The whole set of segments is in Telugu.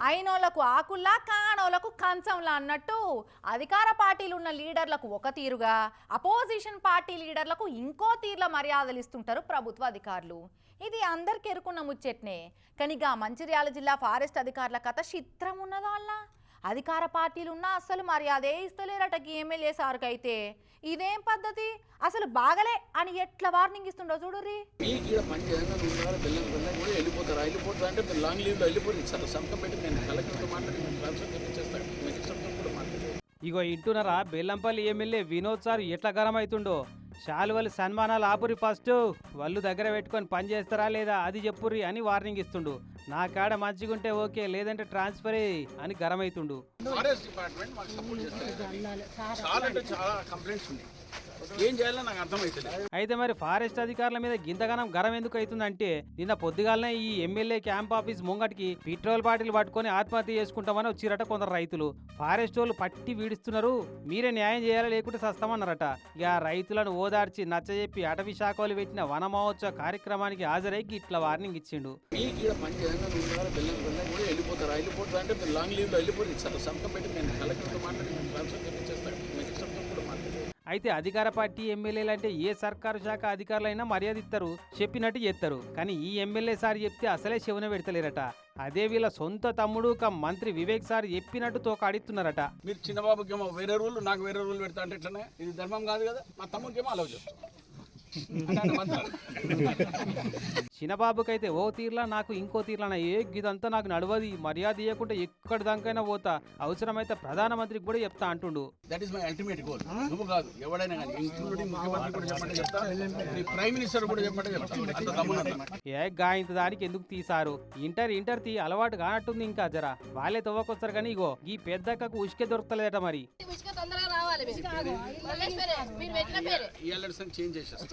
అయినోళ్లకు ఆకుల్లా కానోళ్లకు కంచంలా అన్నట్టు అధికార పార్టీలు ఉన్న లీడర్లకు ఒక తీరుగా అపోజిషన్ పార్టీ లీడర్లకు ఇంకో తీర్ల మర్యాదలు ఇస్తుంటారు ప్రభుత్వ అధికారులు. ఇది అందరికి ఎరుకున్న ముచ్చట్నే. కనిగా మంచిర్యాల జిల్లా ఫారెస్ట్ అధికారుల కథ చిత్రం ఉన్నదా అన్న. అధికార పార్టీలు ఉన్నా అసలు మర్యాదే ఇస్తలేరట ఎమ్మెల్యే సార్కైతే. ఇదేం పద్ధతి, అసలు బాగలే అని ఎట్లా వార్నింగ్ ఇస్తుండో చూడుర్రి. ఇగో ఇంటున్నారా బెల్లంపల్లి ఎమ్మెల్యే వినోద్ సార్ ఎట్లా గరం అవుతుండో. శాలువలు సన్మానాలు ఆపురి, ఫస్ట్ వాళ్ళు దగ్గర పెట్టుకొని పని చేస్తారా లేదా అది చెప్పుర్రి అని వార్నింగ్ ఇస్తుండు. నా కాడ మంచిగుంటే ఓకే, లేదంటే ట్రాన్స్ఫర్ అని గరం అవుతుండు. అయితే మరి ఫారెస్ట్ అధికారుల మీద గింతగానం గరం ఎందుకు అవుతుందంటే, నిన్న పొద్దుగాలనే ఈ ఎమ్మెల్యే క్యాంప్ ఆఫీస్ ముంగటికి పెట్రోల్ బాటిల్ పట్టుకొని ఆత్మహత్య చేసుకుంటామని వచ్చిరట కొందరు రైతులు. ఫారెస్ట్ వాళ్ళు పట్టి వీడిస్తున్నారు, మీరే న్యాయం చేయాలా లేకుంటే సస్తామన్నారట. ఇక రైతులను ఓదార్చి నచ్చజెప్పి అటవీ శాఖ వాళ్ళు పెట్టిన వన మహోత్సవ కార్యక్రమానికి హాజరై ఇట్లా వార్నింగ్ ఇచ్చిండు. అయితే అధికార పార్టీ ఎమ్మెల్యేలు అంటే ఏ సర్కారు శాఖ అధికారులైనా మర్యాద ఇస్తారు, చెప్పినట్టు చేస్తారు. కానీ ఈ ఎమ్మెల్యే సార్ చెప్తే అసలే చెవున పెడతలేరట. అదే వీళ్ళ సొంత తమ్ముడు మంత్రి వివేక్ సార్ చెప్పినట్టు తోక అడుగుతున్నారట. మీరు చిన్నబాబుకేమో వేరే రూల్, నాకు వేరే రూల్ పెడతా అంటే ఎట్లనే, ఇది ధర్మం కాదు కదా. మా తమ్ముడికేమో అలవ్ చేస్తాం. చిన్నబాబుకైతే ఓ తీర్లా, నాకు ఇంకో తీర్లా, ఇదంతా నాకు నడవది, మర్యాద ఇవ్వకుండా ఎక్కడి దానికైనా పోతా, అవసరమైతే ప్రధానమంత్రికి కూడా చెప్తా అంటుండు. That is my ultimate goal. నువ్వు కాదు ఎవడైనా కానీ, ఇంక్లూడింగ్ ముఖ్యమంత్రి కూడా చెప్పండి చెప్తా, ప్రైమ్ మినిస్టర్ కూడా చెప్పండి చెప్తా. ఇంత దానికి ఎందుకు తీసారు? ఇంటర్ తీ అలవాటు కానట్టుంది. ఇంకా జరా వాళ్ళే తవ్వకొస్తారు కానీ ఇగో ఈ పెద్దక్కకు ఉసుకే దొరకలేదట. మరి చేంజ్ చేసేస్తా.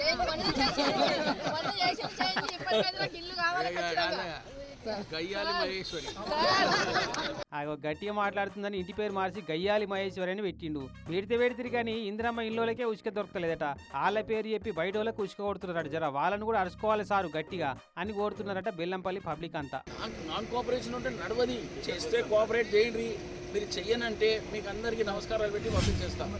గట్టిగా మాట్లాడుతుందని ఇంటి పేరు మార్చి గయ్యాలి మహేశ్వరి అని పెట్టిండు. పెడితే కానీ ఇందిరమ్మ ఇల్లులకే ఉసుక దొరకలేదట. వాళ్ళ పేరు చెప్పి బయట వాళ్ళకి ఉసుక కొడుతున్నారట. జర వాళ్ళని కూడా అరుచుకోవాలి సారు గట్టిగా అని కోరుతున్నారట బెల్లంపల్లి పబ్లిక్ అంతా. నాన్ కోఆపరేషన్ ఉంటే నడవది, చేస్తే కోఆపరేట్ చేయండి. మీరు చెయ్యనంటే మీకు అందరికీ నమస్కారాలు పెట్టి పంపించేస్తాం.